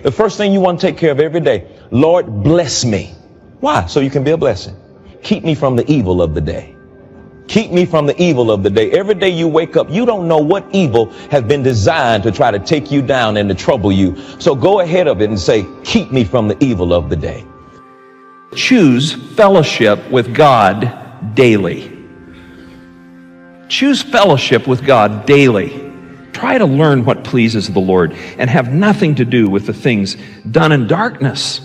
the first thing you want to take care of every day, Lord, bless me. Why? So you can be a blessing. Keep me from the evil of the day. Keep me from the evil of the day. Every day you wake up, you don't know what evil has been designed to try to take you down and to trouble you. So go ahead of it and say, keep me from the evil of the day. Choose fellowship with God daily. Choose fellowship with God daily. Try to learn what pleases the Lord and have nothing to do with the things done in darkness,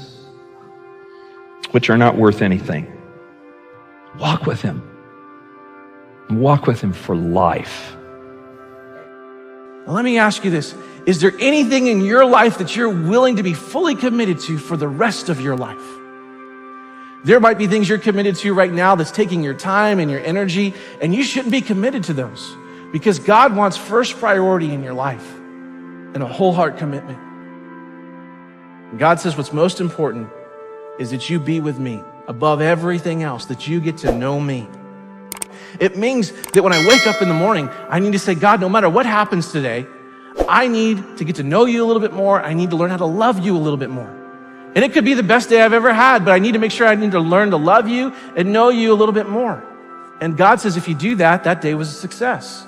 which are not worth anything. Walk with Him. Walk with Him for life. Now, let me ask you this. Is there anything in your life that you're willing to be fully committed to for the rest of your life? There might be things you're committed to right now that's taking your time and your energy, and you shouldn't be committed to those because God wants first priority in your life and a whole heart commitment. And God says what's most important is that you be with me above everything else, that you get to know me. It means that when I wake up in the morning, I need to say, God, no matter what happens today, I need to get to know you a little bit more. I need to learn how to love you a little bit more. And it could be the best day I've ever had, but I need to make sure I need to learn to love you and know you a little bit more. And God says, if you do that, that day was a success.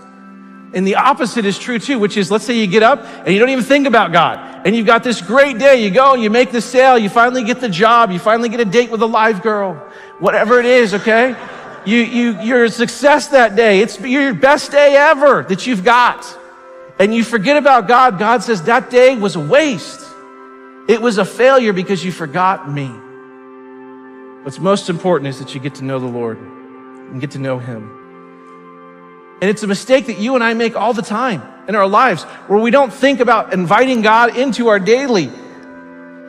And the opposite is true too, which is, let's say you get up and you don't even think about God. And you've got this great day. You go, you make the sale, you finally get the job, you finally get a date with a live girl, whatever it is, okay? You're a success that day. It's your best day ever that you've got. And you forget about God. God says that day was a waste. It was a failure because you forgot me. What's most important is that you get to know the Lord and get to know Him. And it's a mistake that you and I make all the time in our lives where we don't think about inviting God into our daily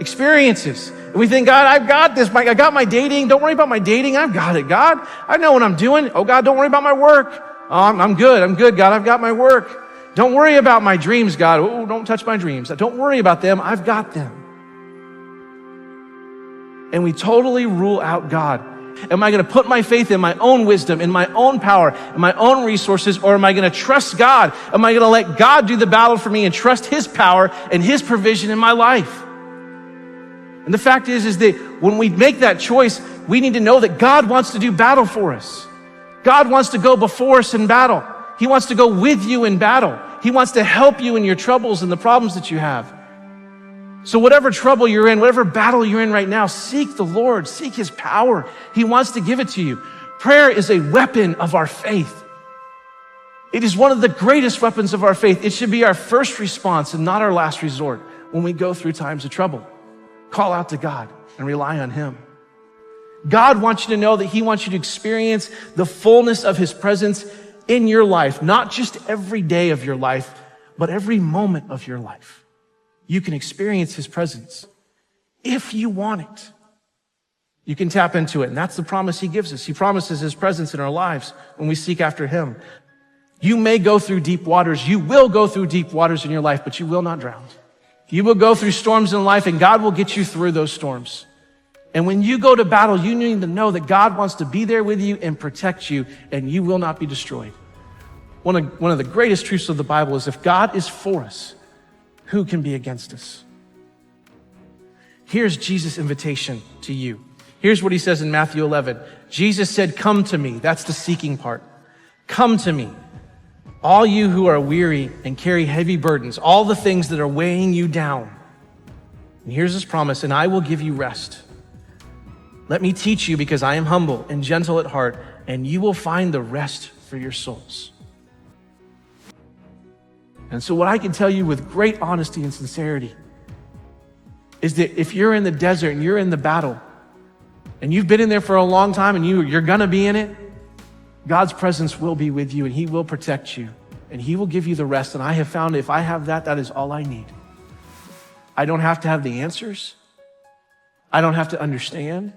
experiences. And we think, God, I've got this. I got my dating. Don't worry about my dating. I've got it, God. I know what I'm doing. Oh, God, don't worry about my work. Oh, I'm good. I'm good, God. I've got my work. Don't worry about my dreams, God. Oh, don't touch my dreams. Don't worry about them. I've got them. And we totally rule out God. Am I going to put my faith in my own wisdom, in my own power, in my own resources, or am I going to trust God? Am I going to let God do the battle for me and trust His power and His provision in my life? And the fact is that when we make that choice, we need to know that God wants to do battle for us. God wants to go before us in battle. He wants to go with you in battle. He wants to help you in your troubles and the problems that you have. So whatever trouble you're in, whatever battle you're in right now, seek the Lord, seek His power. He wants to give it to you. Prayer is a weapon of our faith. It is one of the greatest weapons of our faith. It should be our first response and not our last resort when we go through times of trouble. Call out to God and rely on Him. God wants you to know that He wants you to experience the fullness of His presence in your life, not just every day of your life, but every moment of your life. You can experience His presence if you want it. You can tap into it, and that's the promise He gives us. He promises His presence in our lives when we seek after Him. You may go through deep waters. You will go through deep waters in your life, but you will not drown. You will go through storms in life, and God will get you through those storms. And when you go to battle, you need to know that God wants to be there with you and protect you, and you will not be destroyed. One of the greatest truths of the Bible is if God is for us, who can be against us? Here's Jesus' invitation to you. Here's what He says in Matthew 11. Jesus said, come to me. That's the seeking part. Come to me, all you who are weary and carry heavy burdens, all the things that are weighing you down. And here's His promise, and I will give you rest. Let me teach you because I am humble and gentle at heart, and you will find the rest for your souls. And so what I can tell you with great honesty and sincerity is that if you're in the desert and you're in the battle and you've been in there for a long time and you're gonna be in it, God's presence will be with you and He will protect you and He will give you the rest. And I have found if I have that, that is all I need. I don't have to have the answers. I don't have to understand.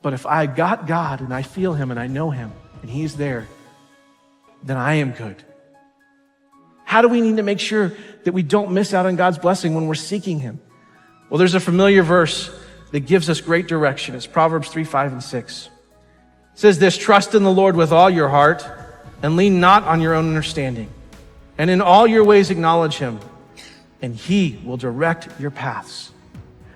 But if I got God and I feel Him and I know Him and He's there, then I am good. How do we need to make sure that we don't miss out on God's blessing when we're seeking Him? Well, there's a familiar verse that gives us great direction. It's Proverbs 3, 5, and 6. It says this, trust in the Lord with all your heart and lean not on your own understanding. And in all your ways acknowledge Him, and He will direct your paths.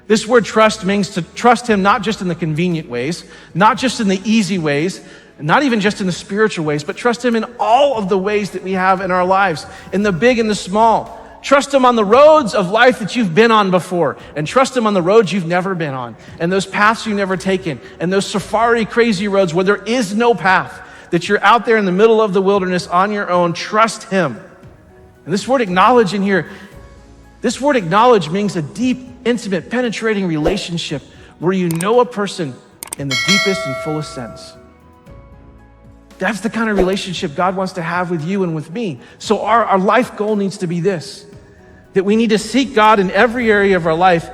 This word trust means to trust him not just in the convenient ways, not just in the easy ways, not even just in the spiritual ways, but trust him in all of the ways that we have in our lives, in the big and the small. Trust him on the roads of life that you've been on before, and trust him on the roads you've never been on, and those paths you've never taken, and those safari crazy roads where there is no path, that you're out there in the middle of the wilderness on your own. Trust him. And this word acknowledge in here, this word acknowledge means a deep, intimate, penetrating relationship where you know a person in the deepest and fullest sense. That's the kind of relationship God wants to have with you and with me. So our life goal needs to be this, that we need to seek God in every area of our life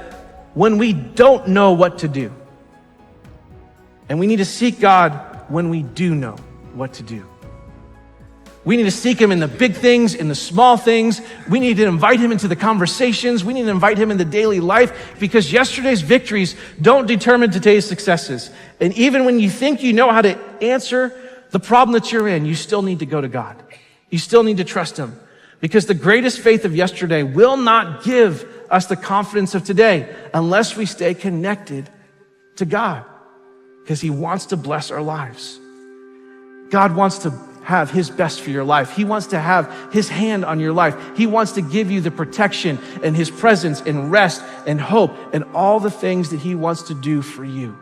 when we don't know what to do. And we need to seek God when we do know what to do. We need to seek him in the big things, in the small things. We need to invite him into the conversations. We need to invite him into daily life, because yesterday's victories don't determine today's successes. And even when you think you know how to answer the problem that you're in, you still need to go to God. You still need to trust him, because the greatest faith of yesterday will not give us the confidence of today unless we stay connected to God, because he wants to bless our lives. God wants to have his best for your life. He wants to have his hand on your life. He wants to give you the protection and his presence and rest and hope and all the things that he wants to do for you.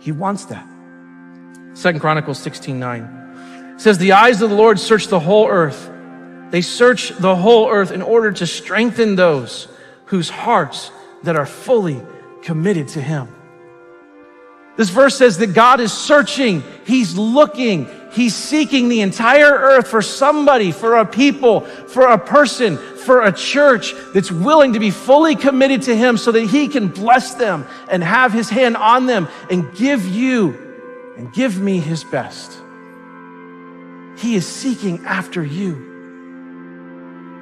He wants that. 2 Chronicles 16:9 says, the eyes of the Lord search the whole earth. They search the whole earth in order to strengthen those whose hearts that are fully committed to him. This verse says that God is searching, he's looking, he's seeking the entire earth for somebody, for a people, for a person, for a church that's willing to be fully committed to him so that he can bless them and have his hand on them and give you and give me his best. He is seeking after you.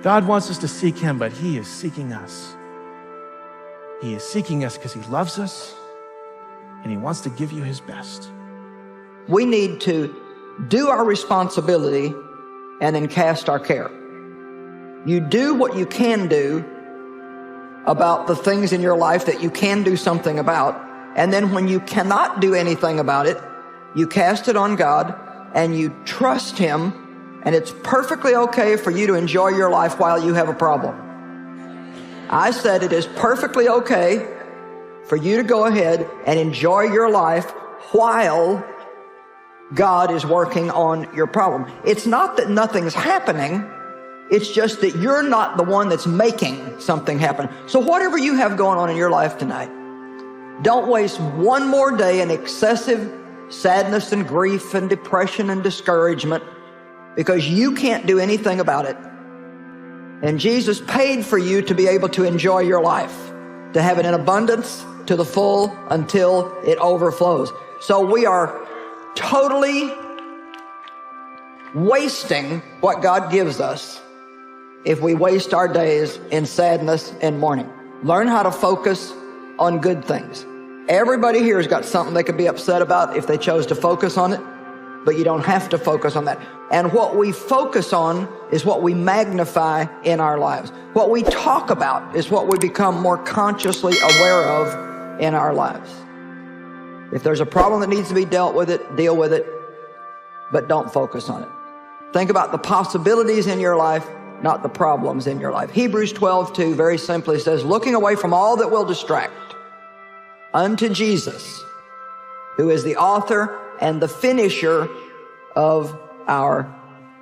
God wants us to seek him, but he is seeking us. He is seeking us because he loves us, and he wants to give you his best. We need to do our responsibility and then cast our care. You do what you can do about the things in your life that you can do something about. And then when you cannot do anything about it, you cast it on God and you trust him. And it's perfectly okay for you to enjoy your life while you have a problem. I said it is perfectly okay for you to go ahead and enjoy your life while God is working on your problem. It's not that nothing's happening. It's just that you're not the one that's making something happen. So whatever you have going on in your life tonight, don't waste one more day in excessive sadness and grief and depression and discouragement because you can't do anything about it. And Jesus paid for you to be able to enjoy your life, to have it in abundance, to the full, until it overflows. So we are totally wasting what God gives us if we waste our days in sadness and mourning. Learn how to focus on good things. Everybody here has got something they could be upset about if they chose to focus on it, but you don't have to focus on that. And what we focus on is what we magnify in our lives. What we talk about is what we become more consciously aware of in our lives. If there's a problem that needs to be dealt with it, deal with it, but don't focus on it. Think about the possibilities in your life, not the problems in your life. Hebrews 12:2 very simply says, looking away from all that will distract unto Jesus, who is the author and the finisher of our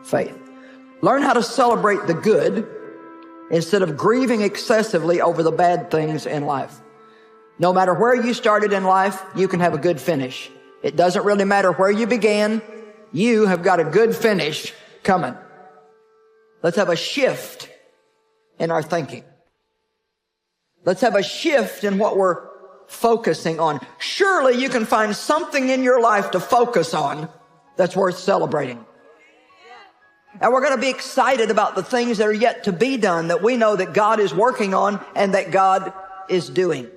faith. Learn how to celebrate the good instead of grieving excessively over the bad things in life. No matter where you started in life, you can have a good finish. It doesn't really matter where you began. You have got a good finish coming. Let's have a shift in our thinking. Let's have a shift in what we're focusing on. Surely you can find something in your life to focus on that's worth celebrating. And we're going to be excited about the things that are yet to be done that we know that God is working on and that God is doing.